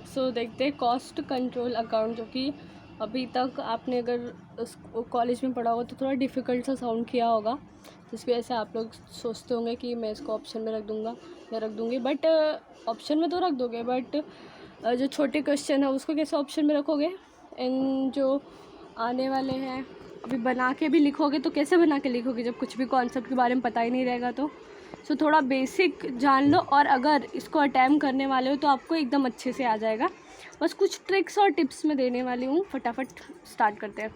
सो देखते हैं cost control account, जो कि अभी तक आपने अगर कॉलेज में पढ़ा होगा तो थोड़ा डिफ़िकल्ट सा साउंड किया होगा, जिसकी वजह से आप लोग सोचते होंगे कि मैं इसको ऑप्शन में रख दूँगा या रख दूँगी, बट ऑप्शन में तो रख दोगे, बट जो छोटे क्वेश्चन है उसको कैसे ऑप्शन में रखोगे। एंड जो आने वाले हैं अभी बना के भी लिखोगे तो कैसे बना के लिखोगे जब कुछ भी कॉन्सेप्ट के बारे में पता ही नहीं रहेगा। तो सो थोड़ा बेसिक जान लो, और अगर इसको अटैम्प्ट करने वाले हो तो आपको एकदम अच्छे से आ जाएगा। बस कुछ ट्रिक्स और टिप्स मैं देने वाली हूँ, फटाफट स्टार्ट करते हैं।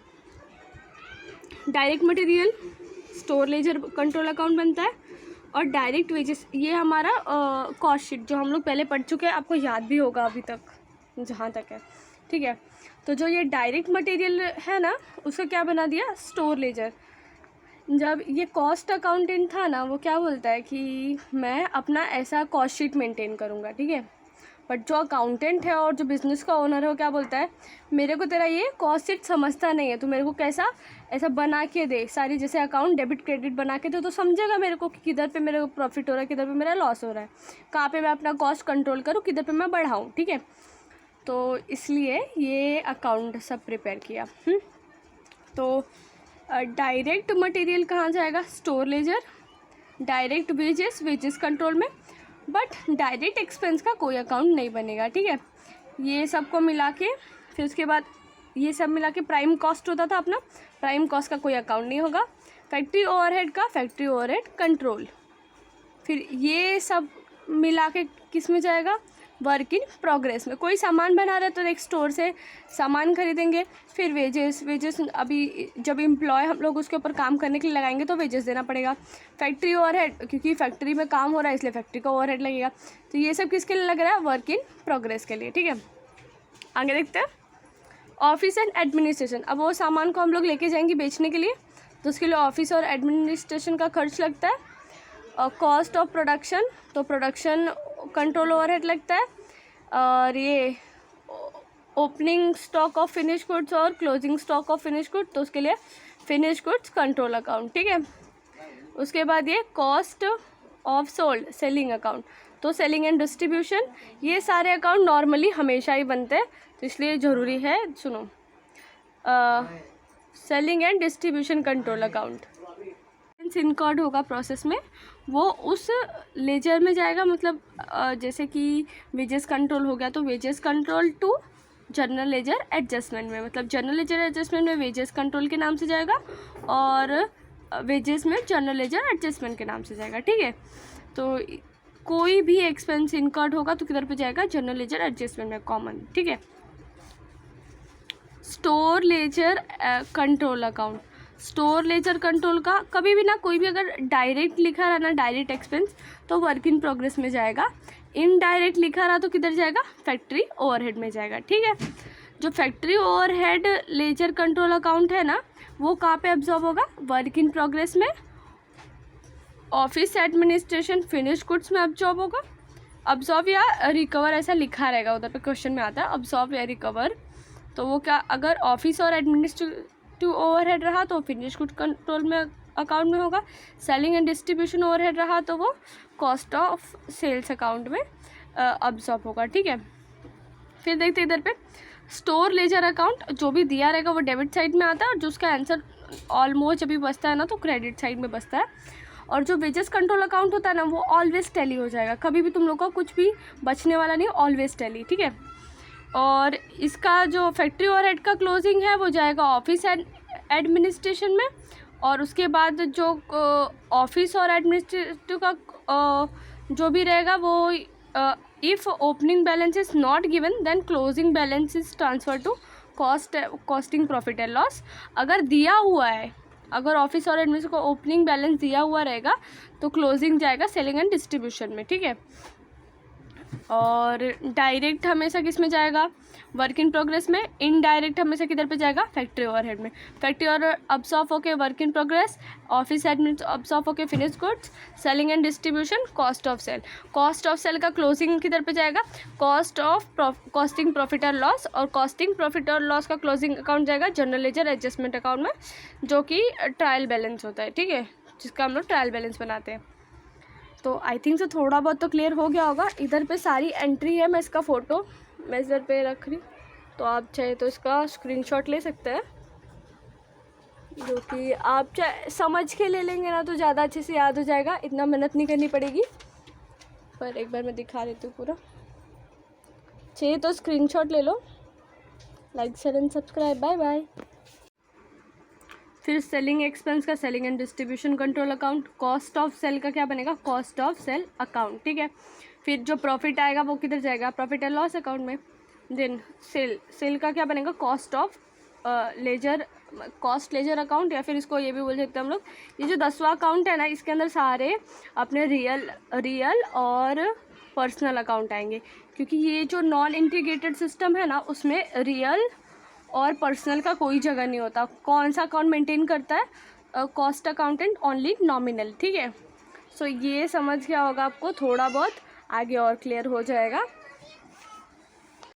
Direct material store ledger control account बनता है, और डायरेक्ट वेजेस ये हमारा कॉस्ट शीट जो हम लोग पहले पढ़ चुके हैं, आपको याद भी होगा अभी तक जहाँ तक है, ठीक है। तो जो ये डायरेक्ट मटेरियल है ना, उसका क्या बना दिया, स्टोर लेजर। जब ये कॉस्ट अकाउंटेंट था ना, वो क्या बोलता है कि मैं अपना ऐसा कॉस्ट शीट मेंटेन करूँगा, ठीक है। बट जो अकाउंटेंट है और जो बिज़नेस का ओनर है वो क्या बोलता है, मेरे को तेरा ये कॉस्ट शीट समझता नहीं है, तो मेरे को कैसा ऐसा बना के दे सारी, जैसे अकाउंट डेबिट क्रेडिट बना के दे, तो समझेगा मेरे को कि किधर पे मेरे को प्रॉफिट हो रहा है, किधर पे मेरा लॉस हो रहा है, कहाँ पे मैं अपना कॉस्ट कंट्रोल करूँ, किधर पे मैं बढ़ाऊँ, ठीक है। तो इसलिए ये अकाउंट सब प्रिपेयर किया। तो डायरेक्ट मटेरियल कहाँ जाएगा, store laser. Direct wages, wages control में। बट डायरेक्ट एक्सपेंस का कोई अकाउंट नहीं बनेगा, ठीक है। ये सबको मिला के फिर उसके बाद ये सब मिला के प्राइम कॉस्ट होता था अपना, प्राइम कॉस्ट का कोई अकाउंट नहीं होगा। फैक्ट्री ओवरहेड का फैक्ट्री ओवरहेड कंट्रोल। फिर ये सब मिला के किस में जाएगा, वर्क इन प्रोग्रेस में। कोई सामान बना रहे तो एक स्टोर से सामान खरीदेंगे, फिर वेजेस, वेजेस अभी जब एम्प्लॉय हम लोग उसके ऊपर काम करने के लिए लगाएंगे तो वेजेस देना पड़ेगा। फैक्ट्री ओवरहेड, क्योंकि फैक्ट्री में काम हो रहा है इसलिए फैक्ट्री का ओवरहेड लगेगा। तो ये सब किसके लिए लग रहा है, वर्क इन प्रोग्रेस के लिए, ठीक है। आगे देखते हैं ऑफिस एंड एडमिनिस्ट्रेशन। अब वो सामान को हम लोग लेके जाएंगे बेचने के लिए, तो उसके लिए ऑफिस और एडमिनिस्ट्रेशन का खर्च लगता है। और कॉस्ट ऑफ प्रोडक्शन, तो प्रोडक्शन कंट्रोल ओवरहेड लगता है। और ये opening stock of finish goods और closing stock of finish goods, तो उसके लिए फिनिश गुड्स कंट्रोल अकाउंट, ठीक है। उसके बाद ये cost of sold, selling account, तो सेलिंग एंड डिस्ट्रीब्यूशन। ये सारे अकाउंट नॉर्मली हमेशा ही बनते हैं, तो इसलिए ज़रूरी है, सुनो। Selling and distribution control account incurred होगा प्रोसेस में, वो उस लेजर में जाएगा। मतलब जैसे कि वेजेस कंट्रोल हो गया, तो wages control to general ledger adjustment में, मतलब जनरल लेजर एडजस्टमेंट में वेजेस कंट्रोल के नाम से जाएगा, और वेजेस में जनरल लेजर एडजस्टमेंट के नाम से जाएगा, ठीक है। तो कोई भी एक्सपेंस इनकर्ड होगा तो किधर पे जाएगा, जनरल लेजर एडजस्टमेंट में, कॉमन, ठीक है। Store ledger control account, store ledger control का कभी भी ना, कोई भी अगर डायरेक्ट लिखा रहा ना डायरेक्ट एक्सपेंस, तो वर्क इन प्रोग्रेस में जाएगा। इनडायरेक्ट लिखा रहा तो किधर जाएगा, फैक्ट्री ओवरहेड में जाएगा, ठीक है। जो factory overhead ledger control account है ना, वो कहाँ पे एब्जॉर्ब होगा, वर्क इन प्रोग्रेस में। ऑफिस एडमिनिस्ट्रेशन फिनिश गुड्स में एब्जॉर्ब होगा। अब्जॉर्ब या रिकवर ऐसा लिखा रहेगा उधर पे, क्वेश्चन में आता है अब्जॉर्ब या रिकवर। तो वो क्या, अगर ऑफिस और एडमिनिस्ट्रेटिव ओवरहेड रहा तो फिनिश गुड कंट्रोल में अकाउंट में होगा। सेलिंग एंड डिस्ट्रीब्यूशन ओवरहेड रहा तो वो कॉस्ट ऑफ सेल्स अकाउंट में अब्जॉर्ब होगा, ठीक है। फिर देखते इधर पे स्टोर लेजर अकाउंट, जो भी दिया रहेगा वो डेबिट साइड में आता है, और जो उसका आंसर ऑलमोस्ट अभी बचता है ना तो क्रेडिट साइड में बचता है। और जो वेजेस कंट्रोल अकाउंट होता है ना, वो ऑलवेज टैली हो जाएगा, कभी भी तुम लोग का कुछ भी बचने वाला नहीं, ऑलवेज टैली, ठीक है। और इसका जो फैक्ट्री ओवरहेड का क्लोजिंग है वो जाएगा ऑफिस एंड एडमिनिस्ट्रेशन में, और उसके बाद जो ऑफिस और एडमिनिस्ट्रेटिव का जो भी रहेगा वो if opening balance is not given then closing balance is transfer to costing profit and loss. अगर दिया हुआ है, अगर ऑफिस और एडमिनिस्ट्रेशन को ओपनिंग बैलेंस दिया हुआ रहेगा तो क्लोजिंग जाएगा सेलिंग एंड डिस्ट्रीब्यूशन में, ठीक है। और डायरेक्ट हमेशा किस में जाएगा, वर्क इन प्रोग्रेस में। इनडायरेक्ट हमेशा किधर पे जाएगा, फैक्ट्री ओवरहेड में। फैक्ट्री और अब्सॉर्ब होके work in progress, office admin absorb होके finish goods, selling and distribution, cost of sale. Cost of sale का क्लोजिंग किधर पे जाएगा, कॉस्टिंग प्रॉफिट और लॉस, और कॉस्टिंग प्रॉफिट और लॉस का क्लोजिंग अकाउंट जाएगा जनरल लेजर एडजस्टमेंट अकाउंट में, जो कि ट्रायल बैलेंस होता है, ठीक है, जिसका हम लोग ट्रायल बैलेंस बनाते हैं। तो आई थिंक से थोड़ा बहुत तो क्लियर हो गया होगा। इधर पे सारी एंट्री है, मैं इसका फ़ोटो मेज़र पे रख रही, तो आप चाहे तो इसका स्क्रीनशॉट ले सकते हैं, जो कि आप चाहे समझ के ले लेंगे ना तो ज़्यादा अच्छे से याद हो जाएगा, इतना मेहनत नहीं करनी पड़ेगी। पर एक बार मैं दिखा देती हूँ पूरा, चाहिए तो स्क्रीनशॉट ले लो। Like share and subscribe, bye bye. फिर सेलिंग एक्सपेंस का selling and distribution control account, cost of sale का क्या बनेगा, कॉस्ट ऑफ सेल अकाउंट, ठीक है। फिर जो प्रॉफिट आएगा वो किधर जाएगा, प्रॉफिट एंड लॉस अकाउंट में। देन सेल का क्या बनेगा, cost of ledger, cost ledger account, या फिर इसको ये भी बोल सकते हैं हम लोग। ये जो 10वां अकाउंट है ना, इसके अंदर सारे अपने रियल और पर्सनल अकाउंट आएंगे, क्योंकि ये जो नॉन इंटीग्रेटेड सिस्टम है ना, उसमें रियल और पर्सनल का कोई जगह नहीं होता। कौन सा अकाउंट मेंटेन करता है, कॉस्ट अकाउंटेंट, ओनली नॉमिनल, ठीक है। सो ये समझ गया होगा आपको, थोड़ा बहुत आगे और क्लियर हो जाएगा।